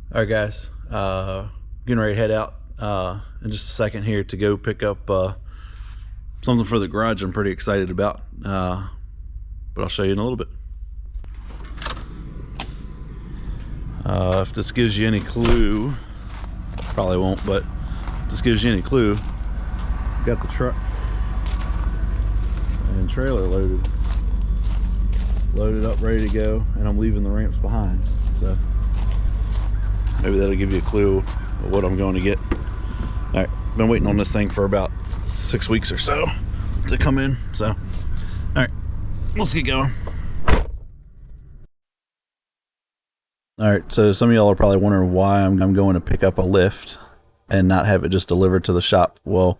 All right, guys, getting ready to head out in just a second here to go pick up something for the garage I'm pretty excited about, but I'll show you in a little bit. If this gives you any clue, probably won't, but if this gives you any clue, got the truck and trailer loaded up, ready to go, and I'm leaving the ramps behind, so maybe that'll give you a clue of what I'm going to get. All right, been waiting on this thing for about 6 weeks or so to come in, so all right, let's get going. All right, so some of y'all are probably wondering why I'm going to pick up a lift and not have it just delivered to the shop. Well,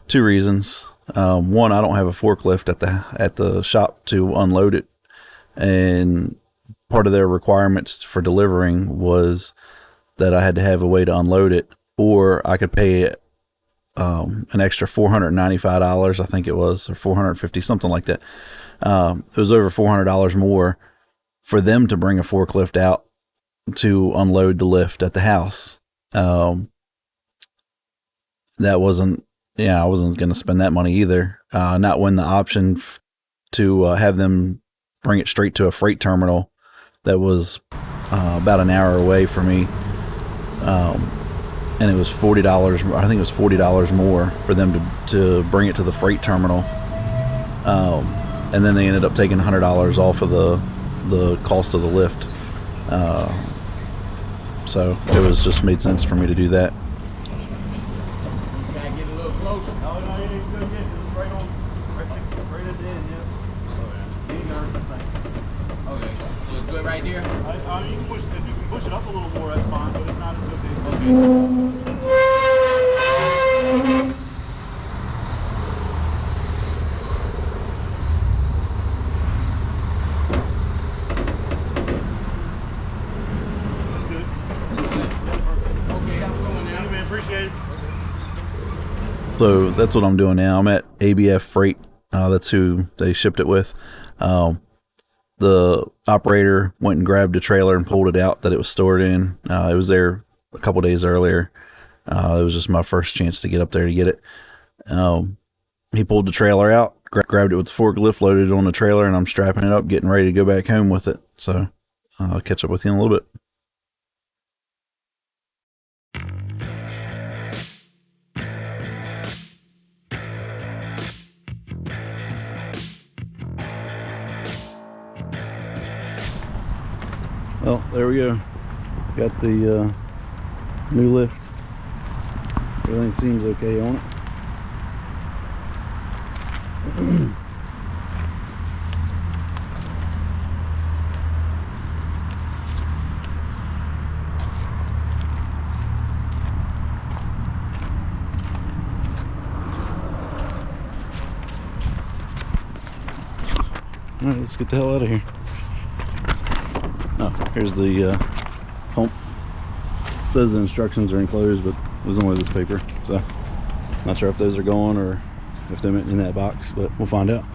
two reasons. One, I don't have a forklift at the shop to unload it, and part of their requirements for delivering was that I had to have a way to unload it, or I could pay an extra $495, I think it was, or $450, something like that. It was over $400 more for them to bring a forklift out to unload the lift at the house. That wasn't, I wasn't going to spend that money either. Not when the option to have them bring it straight to a freight terminal that was about an hour away from me. And it was $40. I think it was $40 more for them to bring it to the freight terminal. And then they ended up taking $100 off of the cost of the lift. So it was just made sense for me to do that. Gotta get a little closer. Oh, no, you ain't good yet. It's right at the end, yeah. Okay. You ain't gonna hurt this thing. Okay. So it's good right there? You can push, if you can push it up a little more, that's fine, but if not, it's okay. Okay. That's good. Okay, I'm going now. Man, appreciate it. So that's what I'm doing now. I'm at ABF Freight. That's who they shipped it with. The operator went and grabbed a trailer and pulled it out that it was stored in. It was there a couple days earlier. It was just my first chance to get up there to get it. He pulled the trailer out, grabbed it with the forklift, loaded it on the trailer, and I'm strapping it up, getting ready to go back home with it. So I'll catch up with you in a little bit. Well, there we go. Got the new lift. Everything seems okay on it. All right, let's get the hell out of here. Oh, here's the pump. It says the instructions are enclosed, but it was only this paper, so not sure if those are going or if they went in that box, but we'll find out.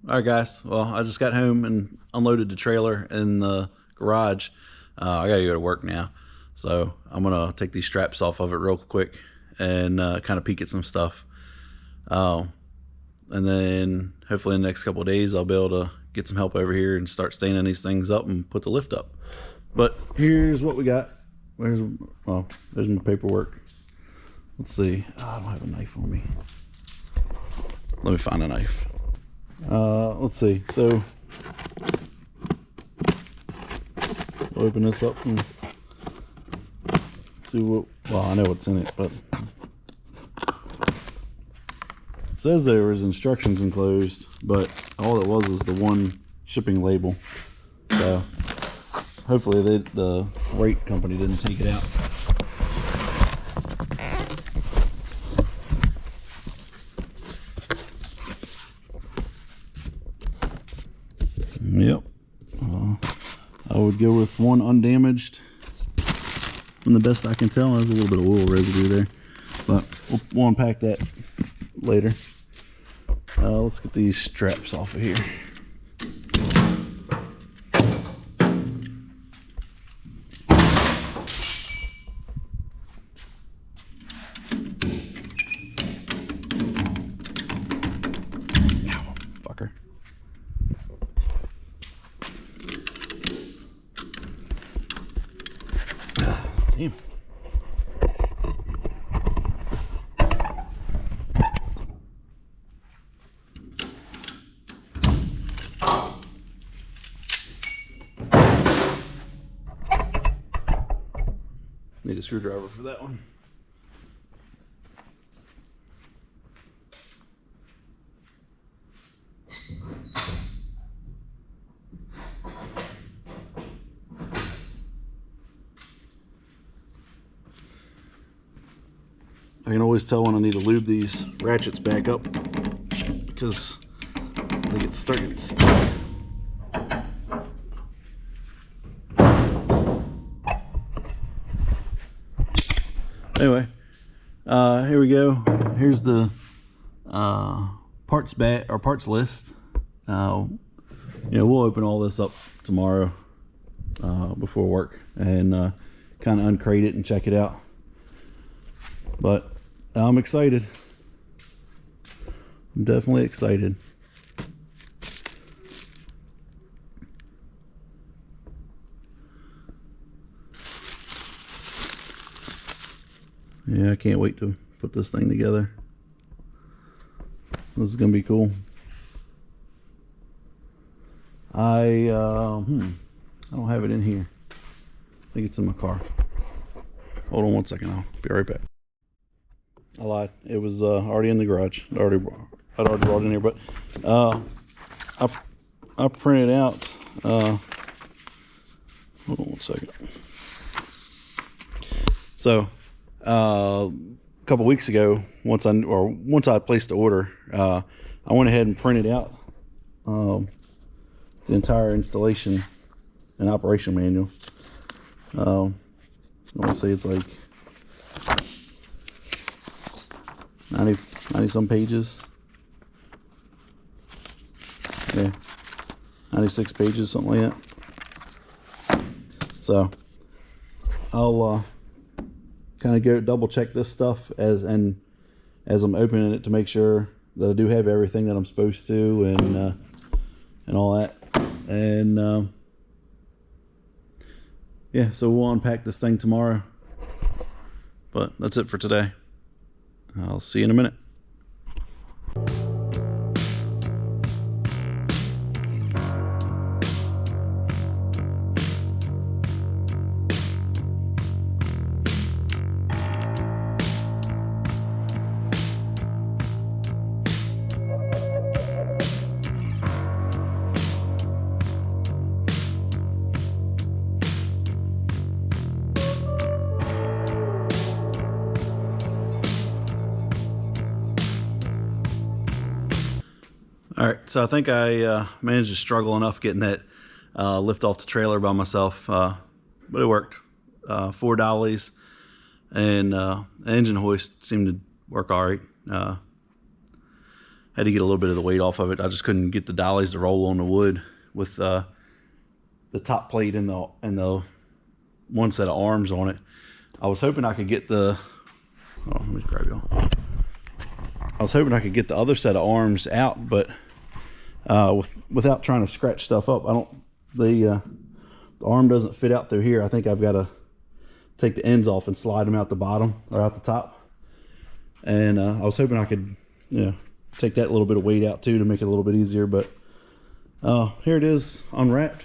All right, guys. Well, I just got home and unloaded the trailer in the garage. I gotta go to work now, so I'm gonna take these straps off of it real quick and kind of peek at some stuff. And then hopefully in the next couple of days I'll be able to get some help over here and start standing these things up and put the lift up. But here's what we got. There's my paperwork. Let's see. Oh, I don't have a knife on me. Let me find a knife. Let's see. So open this up and see what. Well, I know what's in it, but it says there was instructions enclosed, but all it was the one shipping label. So hopefully the freight company didn't take it out. Yep. I would go with one undamaged. From the best I can tell, there's a little bit of oil residue there, but we'll unpack that later. Let's get these straps off of here. Fucker. Damn. Need a screwdriver for that one. I can always tell when I need to lube these ratchets back up because they get started. Anyway, here we go. Here's the parts list. We'll open all this up tomorrow before work and kind of uncrate it and check it out. But I'm excited. I'm definitely excited. Yeah, I can't wait to put this thing together. This is gonna be cool. I don't have it in here. I think it's in my car. Hold on one second, I'll be right back. I lied. It was already in the garage. I'd already brought it in here, but I printed out. Hold on one second. So a couple weeks ago, once I placed the order, I went ahead and printed out the entire installation and operation manual. I want to say it's like 90 some pages. Yeah, 96 pages, something like that. So I'll kind of go double check this stuff as I'm opening it to make sure that I do have everything that I'm supposed to and all that. And yeah, so we'll unpack this thing tomorrow. But that's it for today. I'll see you in a minute. All right, so I think I managed to struggle enough getting that lift off the trailer by myself, but it worked. 4 dollies and engine hoist seemed to work all right. Had to get a little bit of the weight off of it. I just couldn't get the dollies to roll on the wood with the top plate and the one set of arms on it. I was hoping I could get the. Oh, let me grab you all. I was hoping I could get the other set of arms out, but without trying to scratch stuff up, the arm doesn't fit out through here. I think I've got to take the ends off and slide them out the bottom or out the top. And I was hoping I could, take that little bit of weight out too to make it a little bit easier. But here it is unwrapped.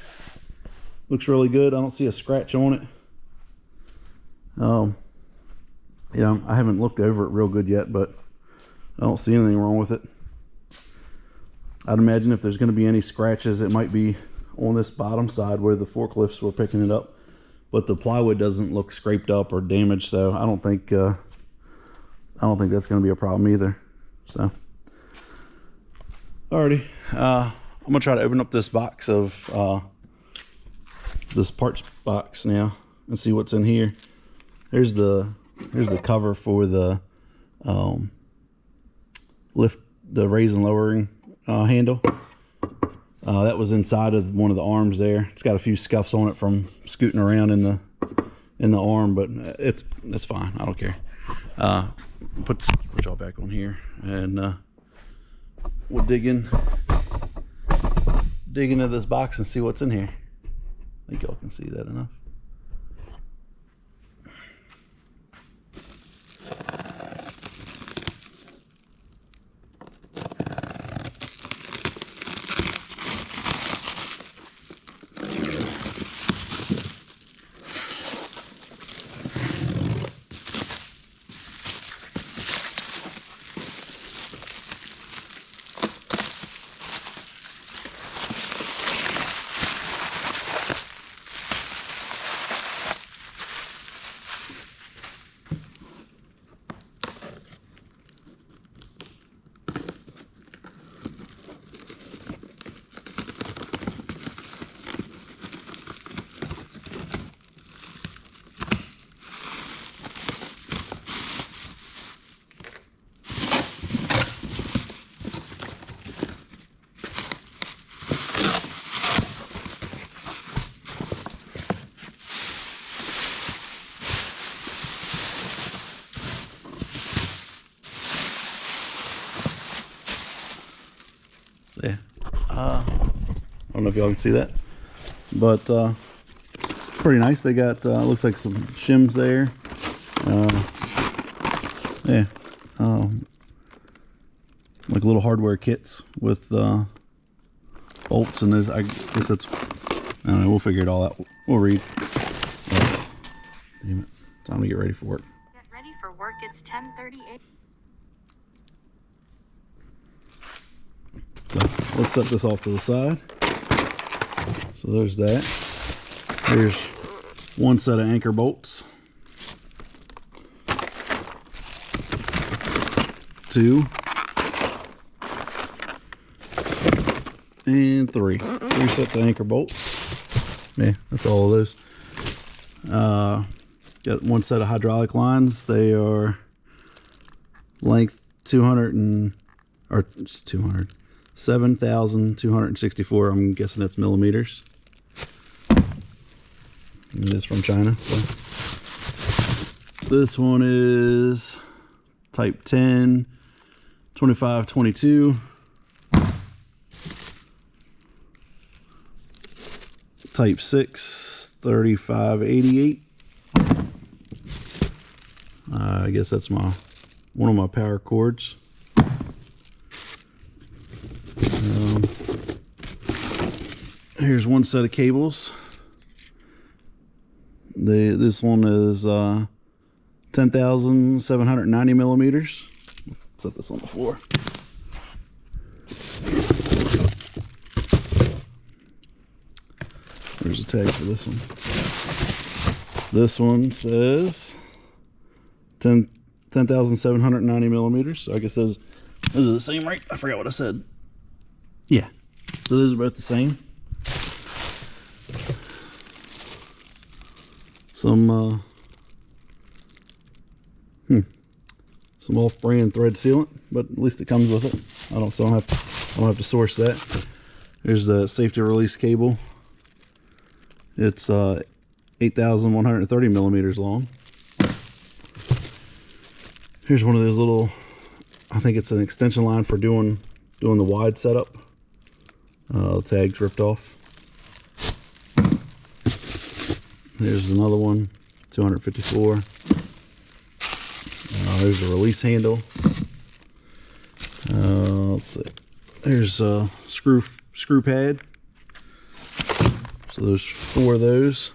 Looks really good. I don't see a scratch on it. Yeah, I haven't looked over it real good yet, but I don't see anything wrong with it. I'd imagine if there's going to be any scratches, it might be on this bottom side where the forklifts were picking it up. But the plywood doesn't look scraped up or damaged, so I don't think that's going to be a problem either. So, alrighty, I'm gonna try to open up this box of this parts box now and see what's in here. Here's the cover for the the raise and lowering handle. That was inside of one of the arms there. It's got a few scuffs on it from scooting around in the arm, but it's fine. I don't care. Put y'all back on here, and we'll dig into this box and see what's in here. I think y'all can see that enough. So yeah, I don't know if y'all can see that, but it's pretty nice. They got looks like some shims there. Yeah, like little hardware kits with bolts, and I guess that's, I don't know, we'll figure it all out. We'll read. Damn it, time to get ready for work. Get ready for work. It's 10:38. So let's set this off to the side. So there's that. Here's one set of anchor bolts. 2 and 3. 3 sets of anchor bolts. Yeah, that's all of those. Got one set of hydraulic lines. They are length 7,264. I'm guessing that's millimeters. It is from China. So this one is type 10, 25, 22. Type 6, 35, 88. I guess that's one of my power cords. Here's one set of cables. This one is 10,790 millimeters. Set this on the floor. There's a tag for this one. This one says 10,790 millimeters. So I guess those are the same, right? I forgot what I said. Yeah. So those are both the same. Some off-brand thread sealant, but at least it comes with it. I don't have to source that. Here's the safety release cable. It's 8,130 millimeters long. Here's one of those little, I think it's an extension line for doing the wide setup. The tag's ripped off. There's another one, 254. There's a release handle. So there's a screw pad. So there's 4 of those.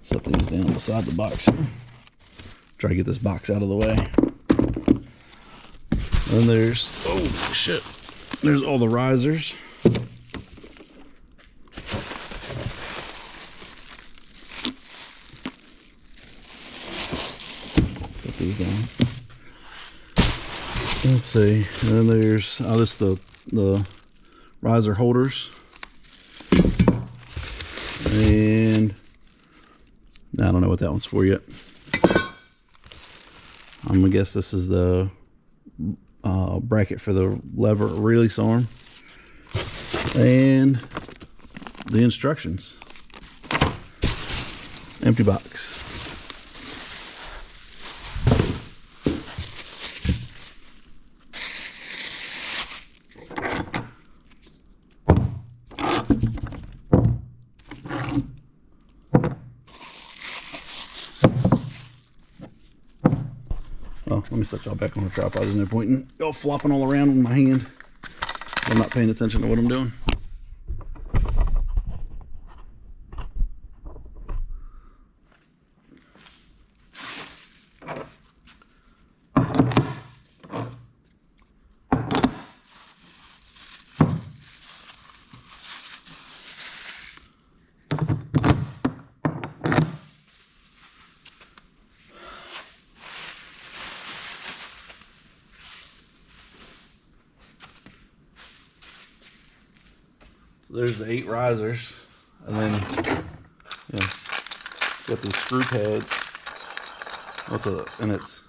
Set these down beside the box here. Try to get this box out of the way. Then there's, oh shit, there's all the risers. Set these down. Let's see, and then there's, this the riser holders. And I don't know what that one's for yet. I'm gonna guess this is the bracket for the lever release arm. And the instructions. Empty box. Well, let me set y'all back on the tripod. There's no point in y'all flopping all around with my hand. I'm not paying attention to what I'm doing. So there's the 8 risers, and then it's got these screw pads. And it's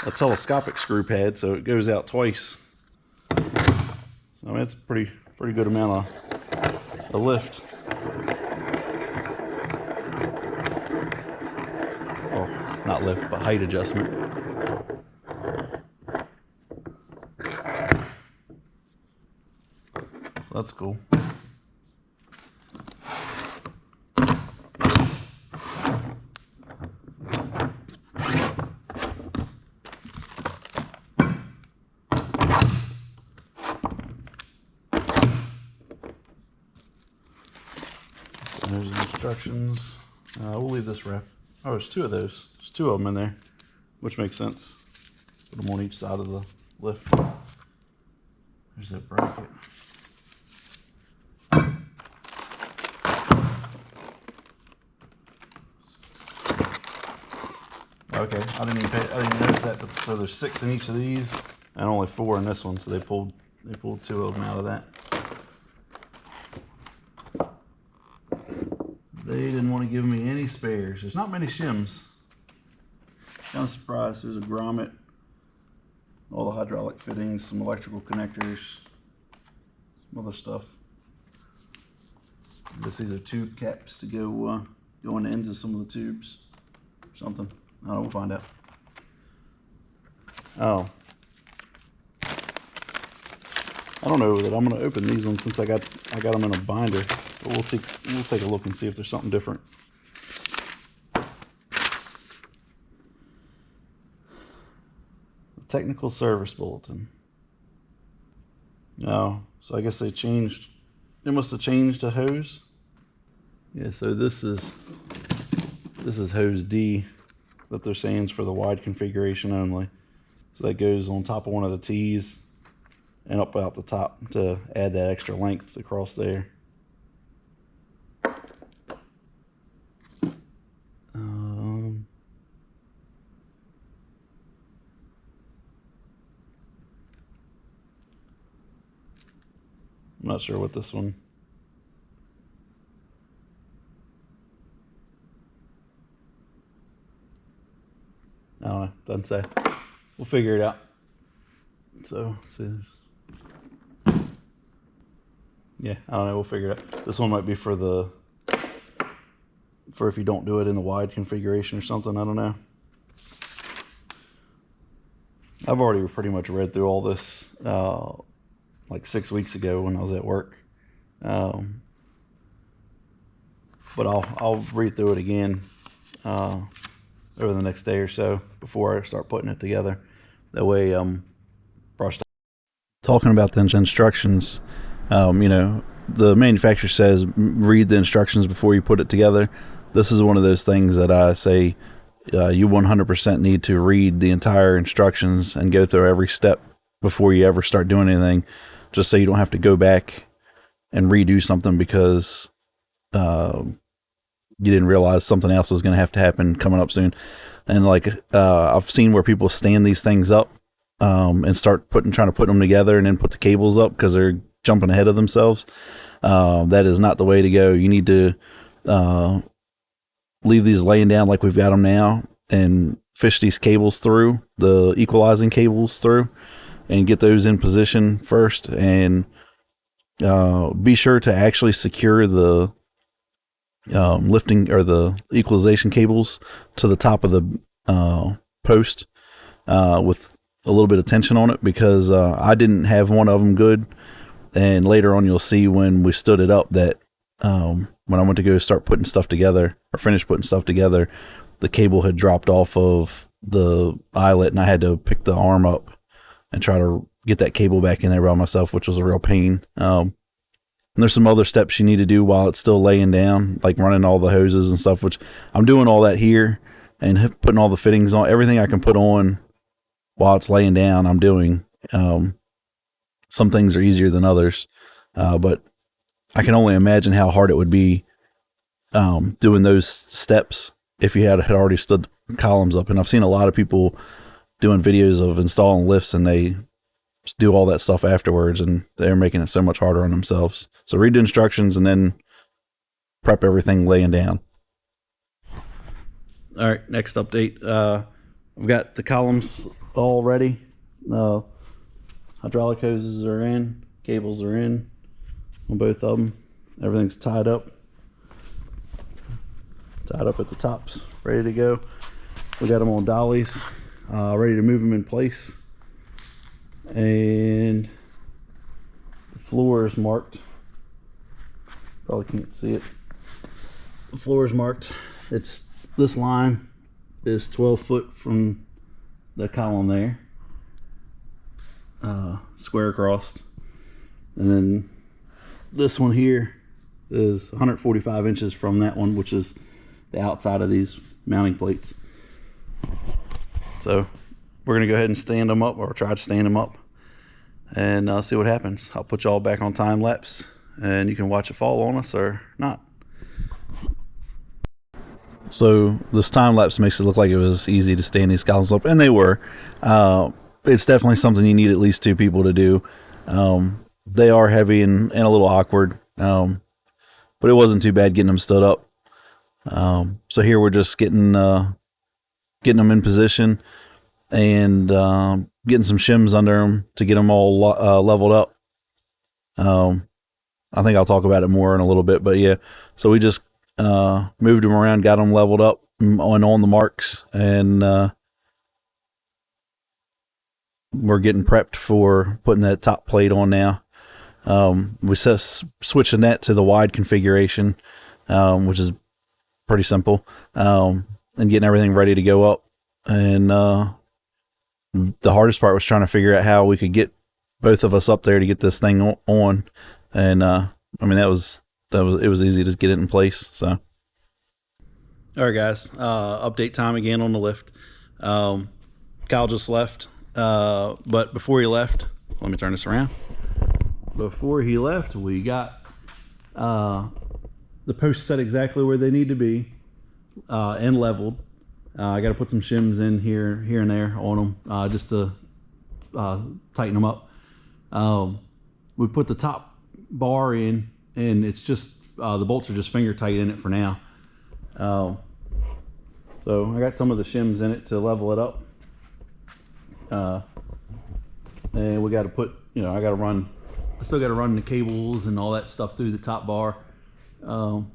a telescopic screw pad, so it goes out twice. So I mean, it's a pretty good amount of lift. Oh, not lift, but height adjustment. That's cool. There's the instructions. We'll leave this wrap. Oh, there's 2 of those. There's 2 of them in there, which makes sense. Put them on each side of the lift. There's that bracket. Okay, I didn't even notice that. But, so there's 6 in each of these, and only 4 in this one. So they pulled 2 of them out of that. They didn't want to give me any spares. There's not many shims. Kind of surprised. There's a grommet, all the hydraulic fittings, some electrical connectors, some other stuff. I guess these are tube caps to go in the ends of some of the tubes or something. I don't know, we'll find out. Oh. I don't know that I'm gonna open these ones since I got them in a binder. But we'll take a look and see if there's something different. The technical service bulletin. Oh, so I guess they must have changed a hose. Yeah, so this is hose D that they're saying is for the wide configuration only. So that goes on top of one of the T's and up out the top to add that extra length across there. I'm not sure what this one. I don't know, doesn't say. We'll figure it out. So, let's see. Yeah, I don't know, we'll figure it out. This one might be for if you don't do it in the wide configuration or something, I don't know. I've already pretty much read through all this like 6 weeks ago when I was at work. But I'll read through it again over the next day or so before I start putting it together. That way, brushed. Talking about the instructions, you know, the manufacturer says read the instructions before you put it together. This is one of those things that I say you 100% need to read the entire instructions and go through every step before you ever start doing anything, just so you don't have to go back and redo something because you didn't realize something else was going to have to happen coming up soon. And like I've seen where people stand these things up and start trying to put them together and then put the cables up because they're jumping ahead of themselves. That is not the way to go. You need to leave these laying down like we've got them now and fish these cables through, the equalizing cables through, and get those in position first. And be sure to actually secure the lifting or the equalization cables to the top of the post with a little bit of tension on it, because I didn't have one of them good, and later on you'll see when we stood it up that when I went to go start putting stuff together or finish putting stuff together, the cable had dropped off of the eyelet and I had to pick the arm up and try to get that cable back in there by myself, which was a real pain. And there's some other steps you need to do while it's still laying down, like running all the hoses and stuff, which I'm doing all that here and putting all the fittings on. Everything I can put on while it's laying down, I'm doing. Some things are easier than others, but I can only imagine how hard it would be doing those steps if you had already stood columns up. And I've seen a lot of people doing videos of installing lifts and they do all that stuff afterwards, and they're making it so much harder on themselves. So read the instructions and then prep everything laying down. All right, next update. I've got the columns all ready. Hydraulic hoses are in, cables are in on both of them. Everything's tied up at the tops, ready to go. We got them on dollies, ready to move them in place. And the floor is marked. Probably can't see it. The floor is marked. It's this line is 12 foot from the column there, square across, and then this one here is 145 inches from that one, which is the outside of these mounting plates. So we're gonna go ahead and stand them up, or try to stand them up, and see what happens. I'll put y'all back on time lapse and you can watch it fall on us or not. So this time lapse makes it look like it was easy to stand these columns up, and they were. It's definitely something you need at least two people to do. They are heavy and a little awkward, but it wasn't too bad getting them stood up. So here we're just getting them in position and getting some shims under them to get them all leveled up. I think I'll talk about it more in a little bit, but yeah. So we just moved them around, got them leveled up on the marks, and we're getting prepped for putting that top plate on now. We switching that to the wide configuration, which is pretty simple, and getting everything ready to go up. And the hardest part was trying to figure out how we could get both of us up there to get this thing on. And I mean, it was easy to get it in place. So, all right, guys, update time again on the lift. Kyle just left, but before he left, let me turn this around. Before he left, we got the posts set exactly where they need to be, and leveled. I got to put some shims in here and there on them, just to tighten them up. We put the top bar in, and it's just the bolts are just finger tight in it for now. So I got some of the shims in it to level it up, and we got to put, I still got to run the cables and all that stuff through the top bar, but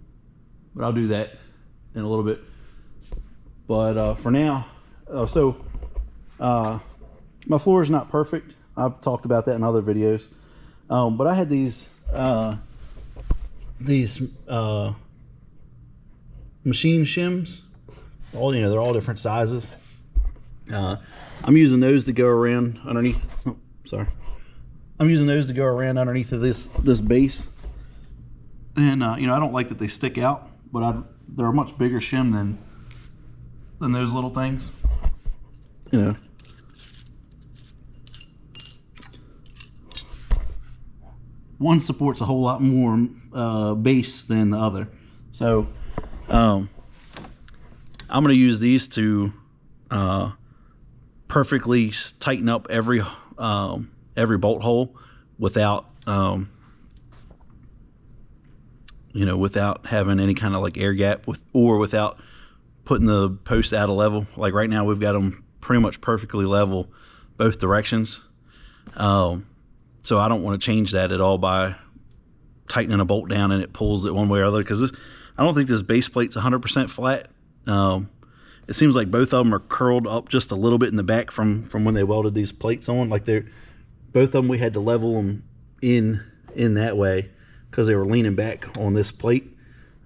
I'll do that in a little bit. But for now, my floor is not perfect. I've talked about that in other videos, but I had these machine shims all, you know, they're all different sizes. I'm using those to go around underneath. Oh, sorry. I'm using those to go around underneath of this base. And you know, I don't like that they stick out, but they're a much bigger shim than those little things. You know. One supports a whole lot more base than the other. So I'm going to use these to perfectly tighten up every bolt hole without you know, without having any kind of like air gap or without putting the posts out of level. Like right now we've got them pretty much perfectly level both directions. So I don't want to change that at all by tightening a bolt down and it pulls it one way or other, because I don't think this base plate's 100% flat. It seems like both of them are curled up just a little bit in the back from when they welded these plates on. Like both of them, we had to level them in that way because they were leaning back on this plate.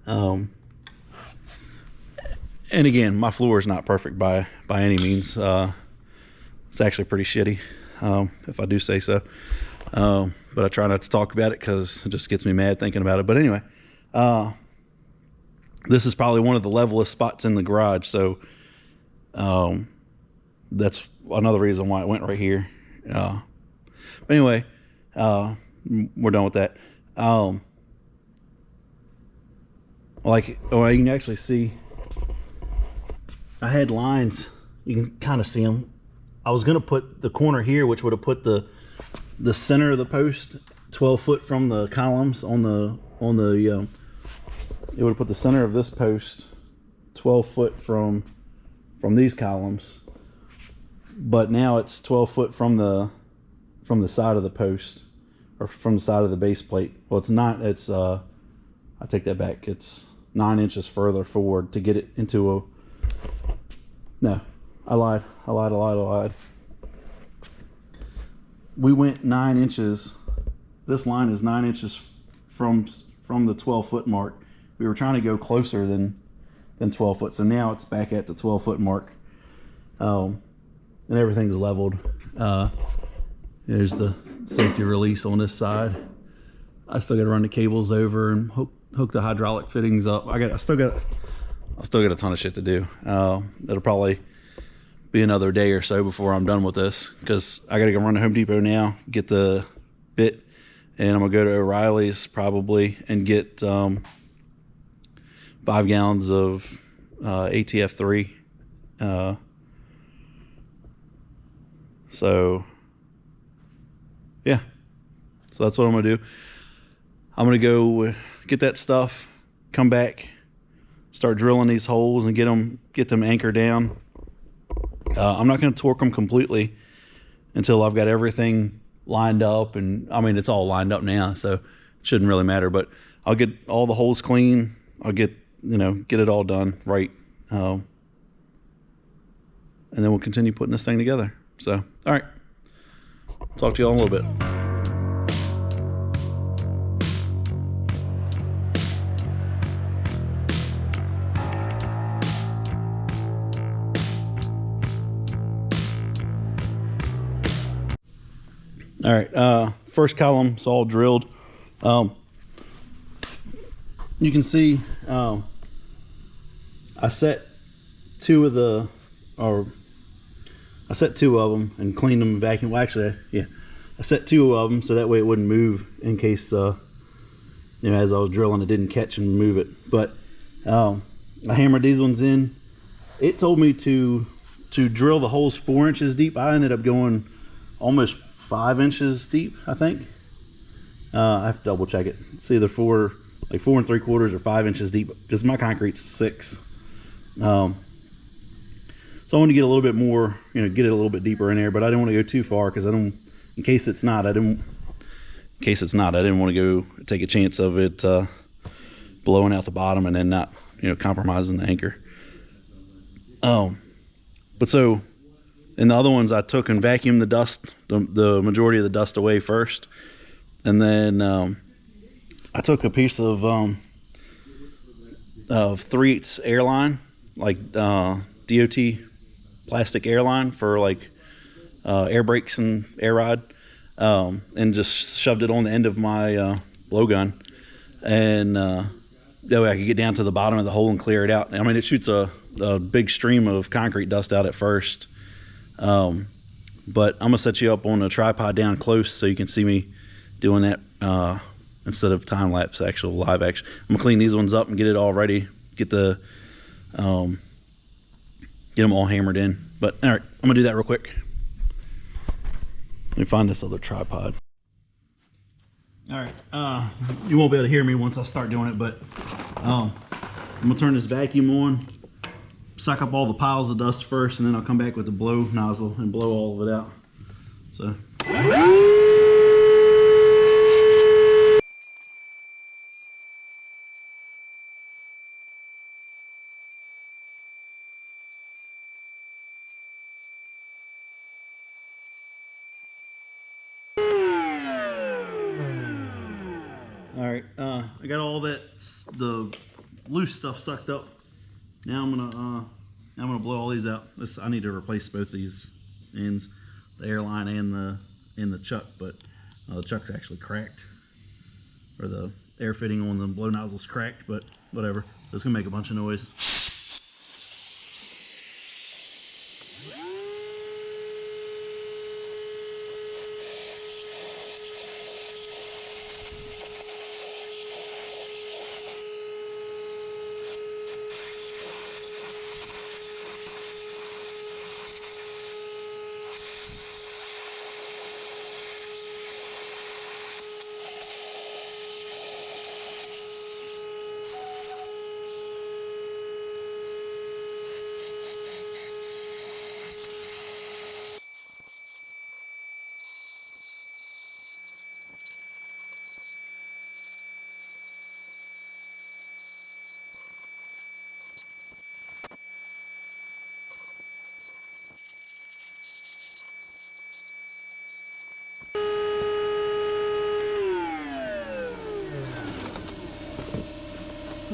And again, my floor is not perfect by any means. It's actually pretty shitty, if I do say so. But I try not to talk about it because it just gets me mad thinking about it. But anyway, this is probably one of the levelest spots in the garage. So that's another reason why it went right here. But anyway, we're done with that. Like, oh, you can actually see I had lines. You can kind of see them. I was going to put the corner here, which would have put the center of the post 12 foot from the columns on the it would have put the center of this post 12 foot from these columns, but now it's 12 foot from the side of the post, or from the side of the base plate. Well, it's not, it's I take that back, it's 9 inches further forward to get it into a, no, I lied. We went 9 inches. This line is 9 inches from the 12 foot mark. We were trying to go closer than 12 foot. So now it's back at the 12 foot mark. And everything's leveled. There's the safety release on this side. I still got to run the cables over and hook the hydraulic fittings up. I still got a ton of shit to do. It'll probably be another day or so before I'm done with this, because I gotta go run to Home Depot now, get the bit, and I'm gonna go to O'Reilly's probably and get 5 gallons of ATF3. So yeah, so that's what I'm gonna do. I'm gonna go get that stuff, come back, start drilling these holes and get them anchored down. I'm not going to torque them completely until I've got everything lined up, and I mean, it's all lined up now, so it shouldn't really matter, but I'll get all the holes clean. I'll get it all done right. And then we'll continue putting this thing together. So, all right. Talk to you all in a little bit. All right, first column's all drilled. You can see I set two of them and cleaned them and vacuumed. Well, actually, yeah, I set 2 of them so that way it wouldn't move in case, as I was drilling, it didn't catch and move it. But I hammered these ones in. It told me to drill the holes 4 inches deep. I ended up going almost 5 inches deep, I think. I have to double check it. It's either 4 3/4 or 5 inches deep, because my concrete's 6. So I want to get a little bit more, get it a little bit deeper in there, but I didn't want to go too far, because in case it's not, I didn't want to go take a chance of it blowing out the bottom and then not, compromising the anchor. But so in the other ones, I took and vacuumed the dust, the majority of the dust away first, and then I took a piece of 3/8 airline like DOT plastic airline for like air brakes and air ride, and just shoved it on the end of my blowgun, and that way I could get down to the bottom of the hole and clear it out. I mean, it shoots a big stream of concrete dust out at first, but I'm gonna set you up on a tripod down close so you can see me doing that instead of time lapse, actual live action. I'm gonna clean these ones up and get it all ready, get them all hammered in. But all right, I'm gonna do that real quick. Let me find this other tripod. All right, you won't be able to hear me once I start doing it, but I'm gonna turn this vacuum on, suck up all the piles of dust first, and then I'll come back with the blow nozzle and blow all of it out. So. All right, I got all the loose stuff sucked up. Now I'm gonna blow all these out. I need to replace both these ends, the airline and the chuck, but the chuck's actually cracked, or the air fitting on the blow nozzle's cracked, but whatever. So it's gonna make a bunch of noise.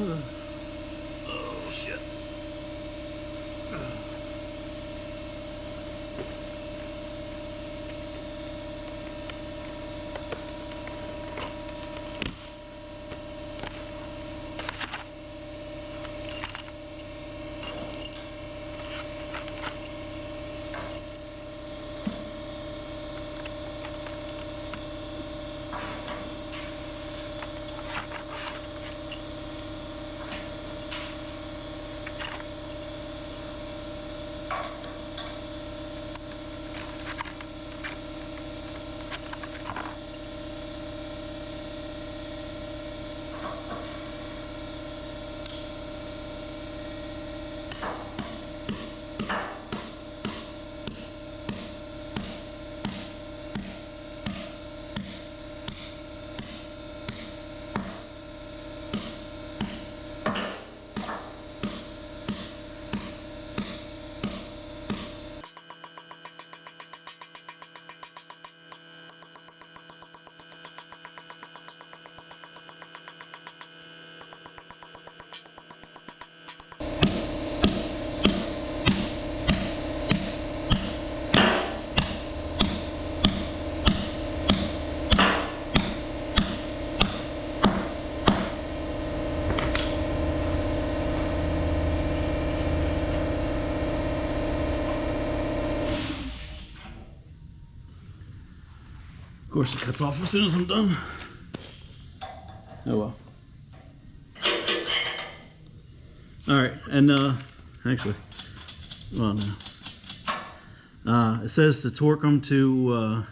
Oh shit. Of course, it cuts off as soon as I'm done. Oh well. All right, and actually, well, no. It says to torque them to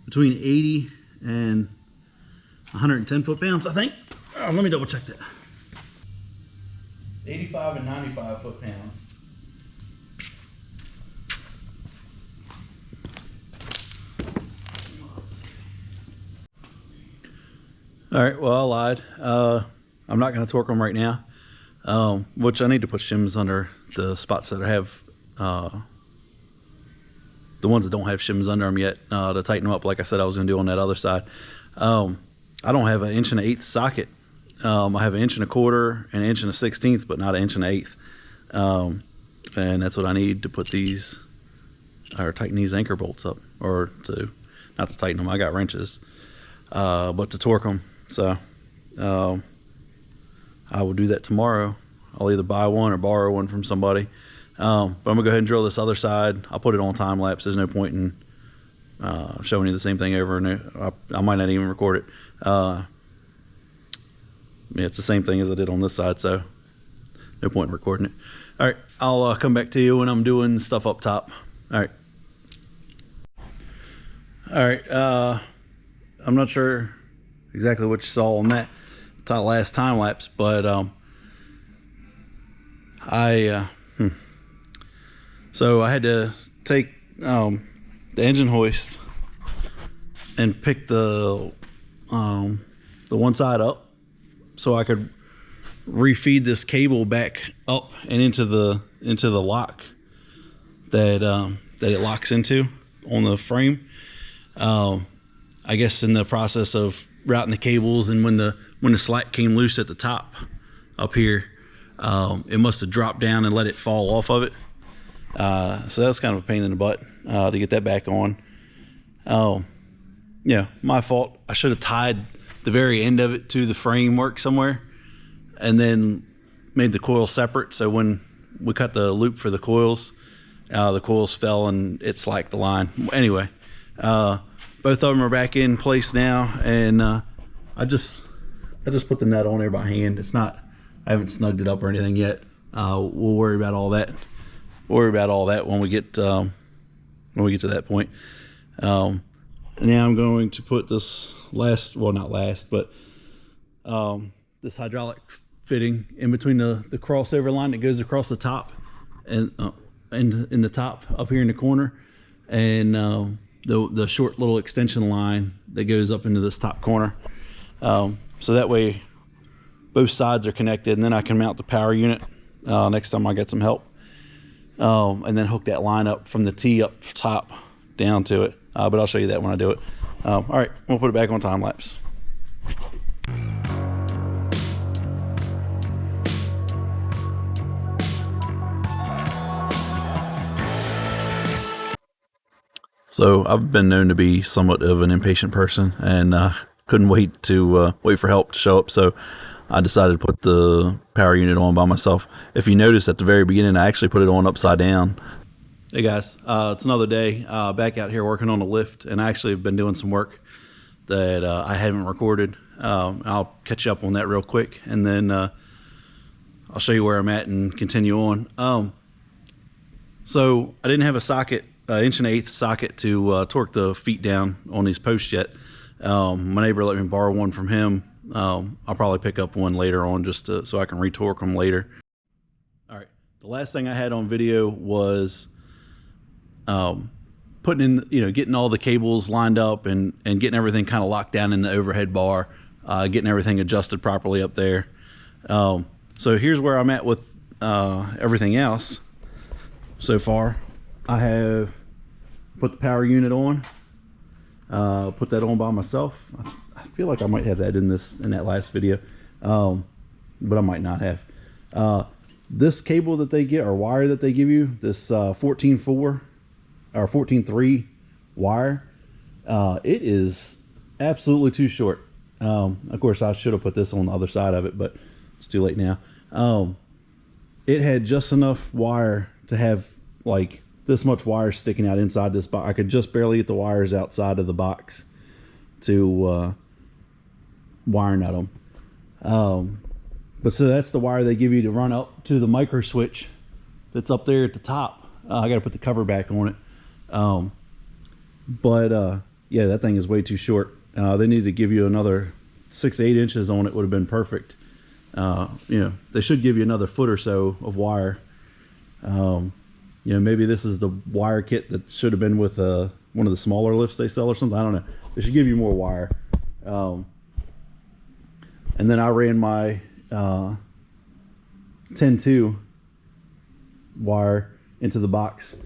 between 80 and 110 foot-pounds, I think. Let me double check that. 85 and 95 foot-pounds. All right, well, I lied. I'm not going to torque them right now, which I need to put shims under the spots that have, the ones that don't have shims under them yet, to tighten them up like I said I was going to do on that other side. I don't have an 1 1/8 socket. I have an 1 1/4 and an 1 1/16, but not an 1 1/8. And that's what I need to put these, or tighten these anchor bolts up, or to, not to tighten them, I got wrenches, but to torque them. So I will do that tomorrow. I'll either buy one or borrow one from somebody. But I'm gonna go ahead and drill this other side. I'll put it on time lapse. There's no point in showing you the same thing over and over. I might not even record it. Yeah, it's the same thing as I did on this side, so no point in recording it. All right, I'll come back to you when I'm doing stuff up top. All right. All right, I'm not sure exactly what you saw on that last time lapse, but so I had to take the engine hoist and pick the one side up so I could refeed this cable back up and into the lock that it locks into on the frame. I guess in the process of routing the cables, and when the slack came loose at the top up here, it must have dropped down and let it fall off of it. So that was kind of a pain in the butt to get that back on. Yeah, my fault. I should have tied the very end of it to the framework somewhere and then made the coil separate, so when we cut the loop for the coils fell and it slacked the line. Anyway, both of them are back in place now, and I just put the nut on there by hand. I haven't snugged it up or anything yet. We'll worry about all that. When we get to that point. Now I'm going to put this this hydraulic fitting in between the crossover line that goes across the top and in the top up here in the corner, and the short little extension line that goes up into this top corner. So that way both sides are connected, and then I can mount the power unit next time I get some help. And then hook that line up from the T up top down to it. But I'll show you that when I do it. All right, we'll put it back on time lapse. So I've been known to be somewhat of an impatient person, and couldn't wait for help to show up. So I decided to put the power unit on by myself. If you notice at the very beginning, I actually put it on upside down. Hey guys, it's another day back out here working on a lift, and I actually have been doing some work that I haven't recorded. I'll catch you up on that real quick, and then I'll show you where I'm at and continue on. So I didn't have a socket, 1 1/8" socket to torque the feet down on these posts yet. My neighbor let me borrow one from him. I'll probably pick up one later on just so I can retorque them later. All right, the last thing I had on video was putting in, getting all the cables lined up and getting everything kind of locked down in the overhead bar, getting everything adjusted properly up there. So here's where I'm at with everything else so far. I have put the power unit on, put that on by myself. I feel like I might have that in that last video, but I might not have. This cable that they get, or wire that they give you, this 14.4 or 14.3 wire, it is absolutely too short. Of course, I should have put this on the other side of it, but it's too late now. It had just enough wire to have like this much wire sticking out inside this box. I could just barely get the wires outside of the box to wire nut them. But so that's the wire they give you to run up to the micro switch that's up there at the top. I got to put the cover back on it. Yeah, that thing is way too short. They need to give you another 6 to 8 inches on it. Would have been perfect. They should give you another foot or so of wire. Maybe this is the wire kit that should have been with one of the smaller lifts they sell or something. I don't know. They should give you more wire. And then I ran my 10-2 wire into the box,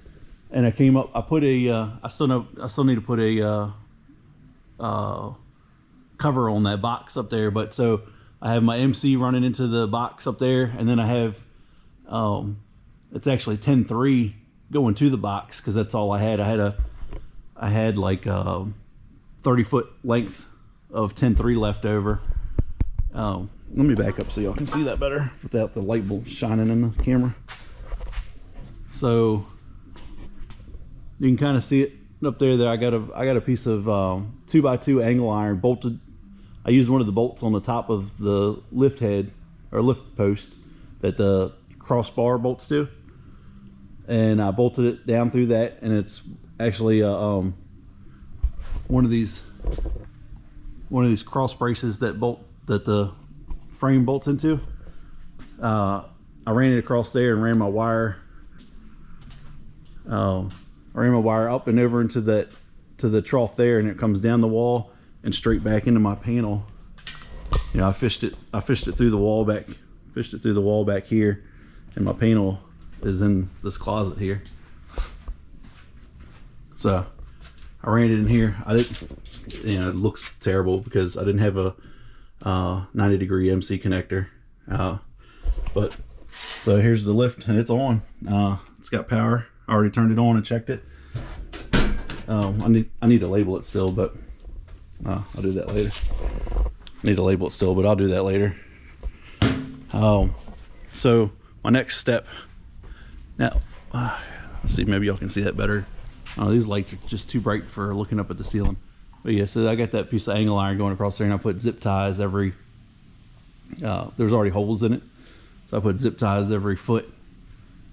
and I came up. I put I still need to put a cover on that box up there. But so I have my MC running into the box up there, and then I have it's actually 10.3 going to the box because that's all I had. I had like 30-foot length of 10.3 left over. Let me back up so y'all can see that better without the light bulb shining in the camera. So you can kind of see it up there. I got a piece of 2x2 angle iron bolted. I used one of the bolts on the top of the lift head or lift post that the crossbar bolts to, and I bolted it down through that. And it's actually one of these cross braces that the frame bolts into. I ran it across there and ran my wire. I ran my wire up and over into the trough there, and it comes down the wall and straight back into my panel. You know, I fished it through the wall back here, and my panel is in this closet here. So I ran it in here. I didn't, you know, it looks terrible because I didn't have a 90-degree MC connector. But so here's the lift, and it's on. It's got power. I already turned it on and checked it. I need to label it still, but I'll do that later. I need to label it still, but I'll do that later. So my next step now, let's see, maybe y'all can see that better. These lights are just too bright for looking up at the ceiling. But yeah, so I got that piece of angle iron going across there, and I put zip ties every, there's already holes in it. So I put zip ties every foot,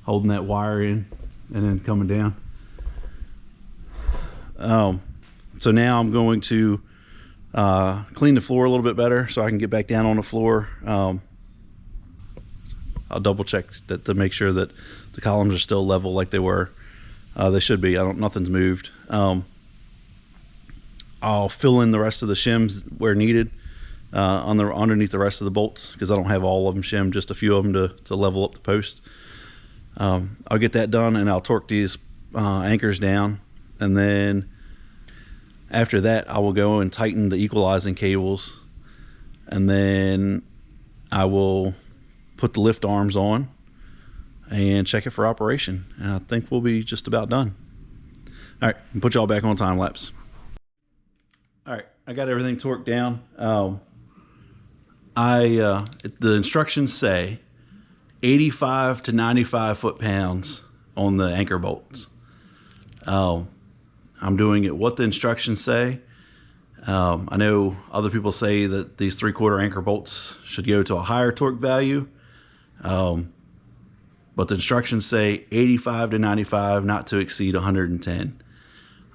holding that wire in and then coming down. So now I'm going to clean the floor a little bit better so I can get back down on the floor. I'll double check that to make sure that the columns are still level like they were. They should be. Nothing's moved. I'll fill in the rest of the shims where needed underneath the rest of the bolts, because I don't have all of them shimmed, just a few of them to level up the post. I'll get that done, and I'll torque these anchors down, and then after that I will go and tighten the equalizing cables, and then I will put the lift arms on and check it for operation, and I think we'll be just about done. All right, I'll put y'all back on time lapse. All right, I got everything torqued down. The instructions say 85 to 95 foot-pounds on the anchor bolts. I'm doing it what the instructions say. I know other people say that these 3/4 anchor bolts should go to a higher torque value, but the instructions say 85 to 95, not to exceed 110.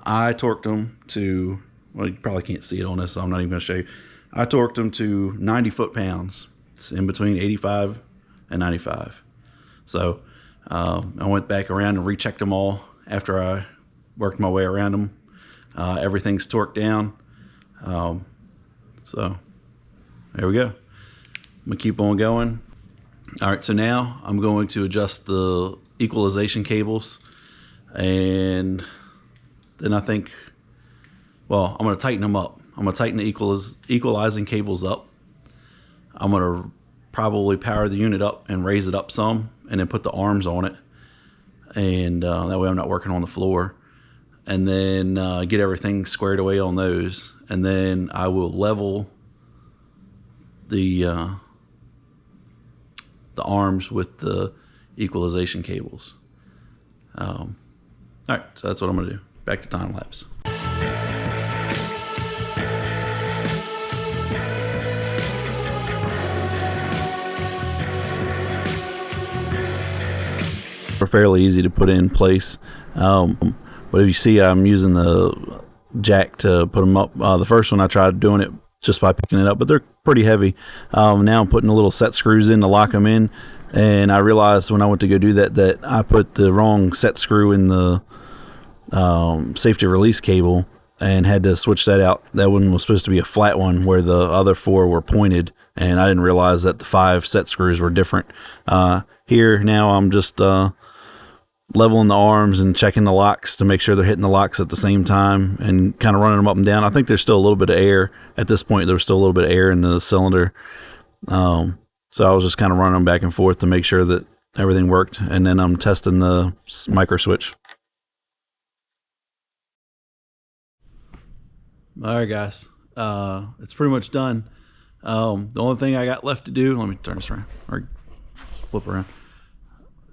I torqued them to, well, you probably can't see it on this, so I'm not even going to show you. I torqued them to 90 foot-pounds. It's in between 85 and 95. So I went back around and rechecked them all after I worked my way around them. Everything's torqued down. So there we go. I'm gonna keep on going. All right, so now I'm going to adjust the equalization cables, and then I think, well, I'm gonna tighten them up. I'm gonna tighten the equalizing cables up. I'm gonna probably power the unit up and raise it up some, and then put the arms on it, and that way I'm not working on the floor. And then get everything squared away on those, and then I will level the arms with the equalization cables. All right, so that's what I'm gonna do. Back to time lapse. They're fairly easy to put in place. But if you see, I'm using the jack to put them up. The first one I tried doing it just by picking it up, but they're pretty heavy. Now I'm putting the little set screws in to lock them in, and I realized when I went to go do that I put the wrong set screw in the safety release cable and had to switch that out. That one was supposed to be a flat one where the other 4 were pointed, and I didn't realize that the 5 set screws were different. Here now I'm just leveling the arms and checking the locks to make sure they're hitting the locks at the same time, and kind of running them up and down. I think there's still a little bit of air at this point. There was still a little bit of air in the cylinder. So I was just kind of running them back and forth to make sure that everything worked, and then I'm testing the micro switch. All right, guys, it's pretty much done. The only thing I got left to do, let me turn this around or flip around.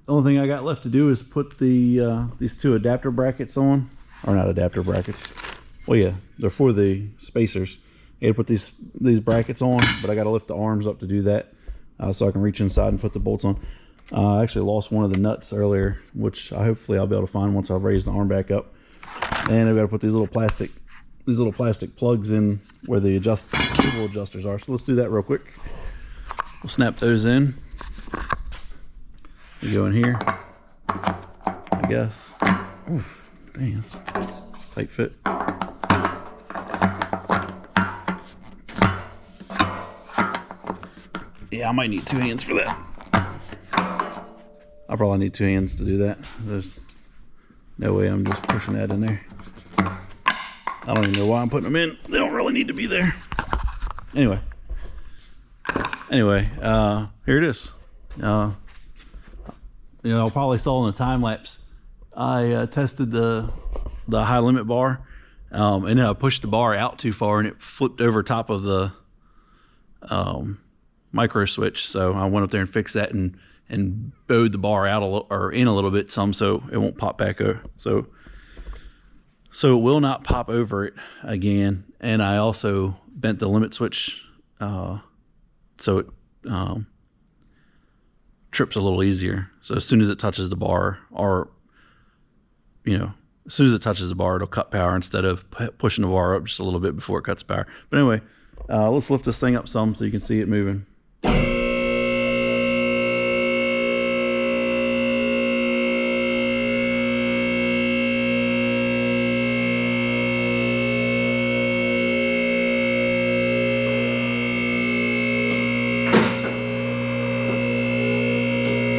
The only thing I got left to do is put the these two adapter brackets on, or not adapter brackets. Well, yeah, they're for the spacers. I got to put these brackets on, but I got to lift the arms up to do that, so I can reach inside and put the bolts on. I actually lost one of the nuts earlier, which hopefully I'll be able to find once I've raised the arm back up. And I've got to put these little plastic plugs in where the cable adjusters are. So let's do that real quick. We'll snap those in. We go in here, I guess. Oof, dang, that's a tight fit. Yeah, I might need 2 hands for that. I'll probably need 2 hands to do that. There's no way I'm just pushing that in there. I don't even know why I'm putting them in. They don't really need to be there. Anyway, here it is. You know, probably saw in the time lapse, I tested the high limit bar, and then I pushed the bar out too far, and it flipped over top of the micro switch. So I went up there and fixed that and bowed the bar out in a little bit, so it won't pop back over. So it will not pop over it again. And I also bent the limit switch so it trips a little easier. So as soon as it touches the bar, or as soon as it touches the bar, it'll cut power instead of pushing the bar up just a little bit before it cuts power. But anyway, let's lift this thing up some so you can see it moving.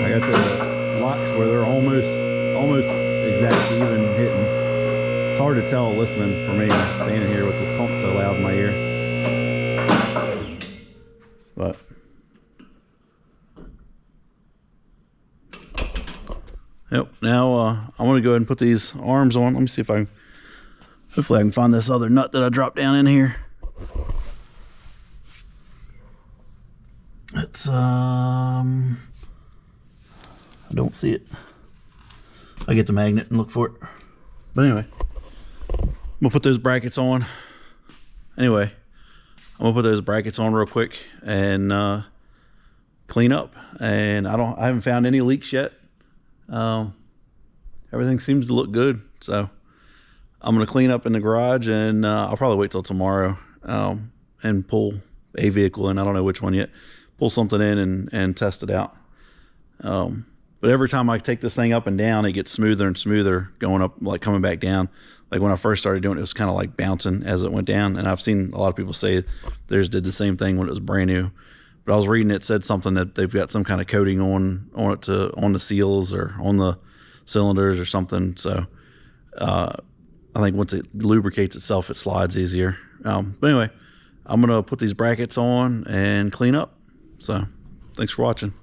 I got the locks where they're almost exactly even hitting. It's hard to tell listening for me standing here with this pump so loud in my ear. But yep, now I want to go ahead and put these arms on. Let me see if hopefully I can find this other nut that I dropped down in here. It's I don't see it. I get the magnet and look for it. But anyway, I'm gonna put those brackets on. Anyway, I'm gonna put those brackets on real quick and clean up. And I haven't found any leaks yet. Everything seems to look good. So I'm gonna clean up in the garage, and I'll probably wait till tomorrow and pull a vehicle in. I don't know which one yet. Pull something in and test it out. But every time I take this thing up and down, it gets smoother and smoother going up, like coming back down. Like when I first started doing it, it was kind of like bouncing as it went down. And I've seen a lot of people say theirs did the same thing when it was brand new. But I was reading it said something that they've got some kind of coating on the seals or on the cylinders or something. So I think once it lubricates itself, it slides easier. But anyway, I'm gonna put these brackets on and clean up. So thanks for watching.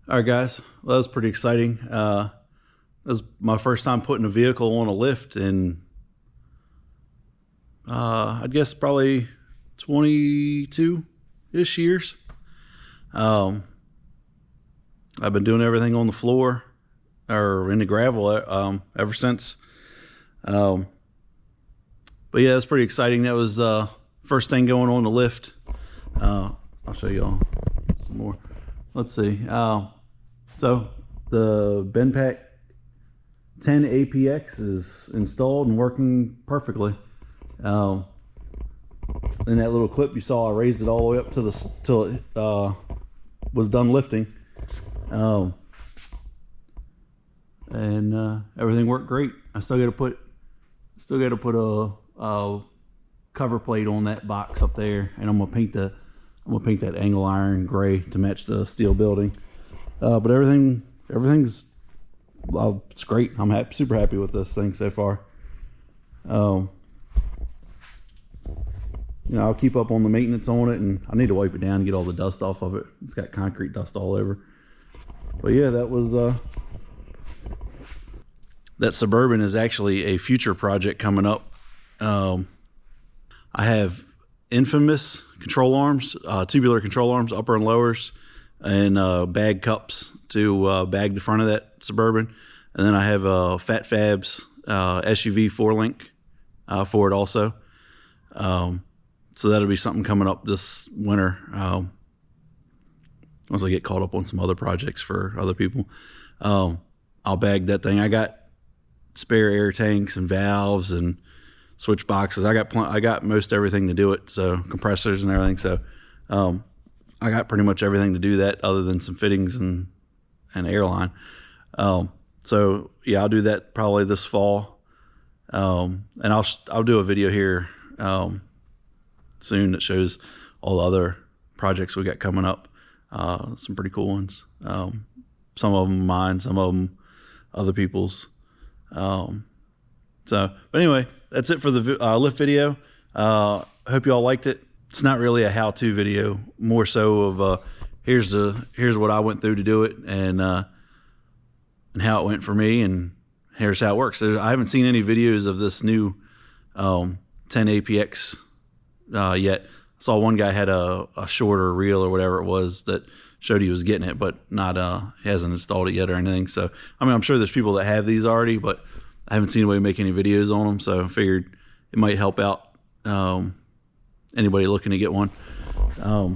All right, guys. Well, that was pretty exciting. That was my first time putting a vehicle on a lift in, I guess, probably 22-ish years. I've been doing everything on the floor or in the gravel ever since. But yeah, it's pretty exciting. That was first thing going on the lift. I'll show y'all some more. Let's see. So the Bendpak 10 APX is installed and working perfectly. In that little clip you saw, I raised it all the way up to the till it was done lifting, and everything worked great. I still got to put a cover plate on that box up there, and I'm gonna paint that angle iron gray to match the steel building. But everything's it's great. I'm super happy with this thing so far. You know, I'll keep up on the maintenance on it, and I need to wipe it down and get all the dust off of it. It's got concrete dust all over. But yeah, that was that Suburban is actually a future project coming up. I have infamous control arms, tubular control arms, upper and lowers, and bag cups to bag the front of that Suburban. And then I have Fat Fabs SUV 4-link for it also. So that'll be something coming up this winter. Once I get caught up on some other projects for other people, I'll bag that thing. I got spare air tanks and valves and switch boxes. I got most everything to do it. So compressors and everything. So I got pretty much everything to do that, other than some fittings and airline. So yeah, I'll do that probably this fall. And I'll do a video here soon that shows all the other projects we got coming up. Some pretty cool ones. Some of them mine, some of them other people's. But anyway, that's it for the lift video. Hope you all liked it. It's not really a how-to video, more so of here's what I went through to do it, and how it went for me, and here's how it works. I haven't seen any videos of this new 10 APX yet. I saw one guy had a shorter reel or whatever it was that showed he was getting it, but not he hasn't installed it yet or anything. So I mean, I'm sure there's people that have these already, but I haven't seen anybody make any videos on them. So I figured it might help out anybody looking to get one. I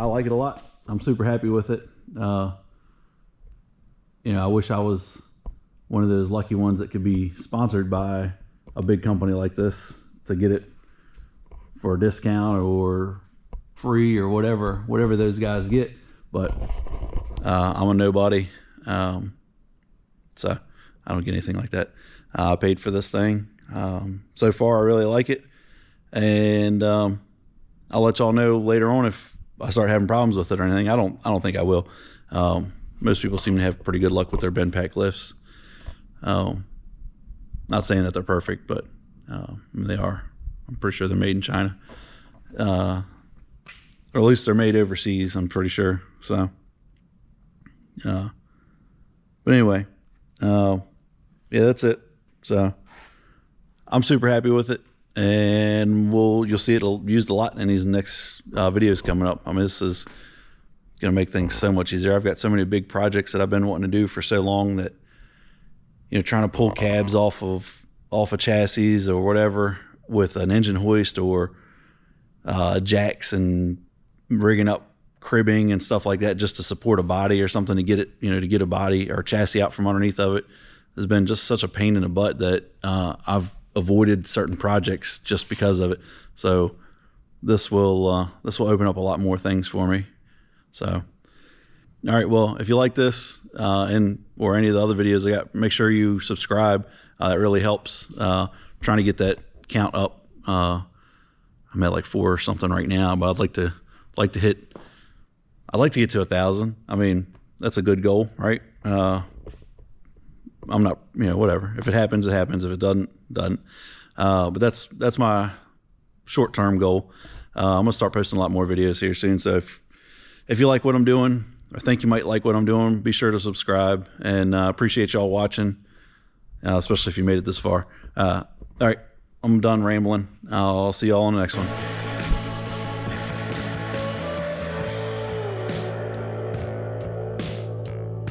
like it a lot. I'm super happy with it. You know, I wish I was one of those lucky ones that could be sponsored by a big company like this to get it for a discount or free or whatever those guys get. But I'm a nobody, so I don't get anything like that. I paid for this thing. So far I really like it, and I'll let y'all know later on if I start having problems with it or anything. I don't think I will. Most people seem to have pretty good luck with their Bendpak lifts. Not saying that they're perfect, but I mean, they are. I'm pretty sure they're made in China, or at least they're made overseas, I'm pretty sure. So but anyway, yeah, that's it. So I'm super happy with it, and you'll see it'll used a lot in these next videos coming up. I mean, this is going to make things so much easier. I've got so many big projects that I've been wanting to do for so long that, you know, trying to pull cabs off of chassis or whatever with an engine hoist, or jacks, and rigging up cribbing and stuff like that just to support a body or something to get it, you know, to get a body or chassis out from underneath of it, has been just such a pain in the butt that I've avoided certain projects just because of it. So this will open up a lot more things for me. So, all right, well, if you like this or any of the other videos I got, make sure you subscribe. It really helps. Trying to get that count up. I'm at like 4 or something right now, but I'd like to get to 1,000. I mean, that's a good goal, right? I'm not, you know, whatever. If it happens, it happens. If it doesn't. But that's my short-term goal. I'm gonna start posting a lot more videos here soon. So if you like what I'm doing, or think you might like what I'm doing, be sure to subscribe, and appreciate y'all watching, especially if you made it this far. All right, I'm done rambling. I'll see y'all on the next one.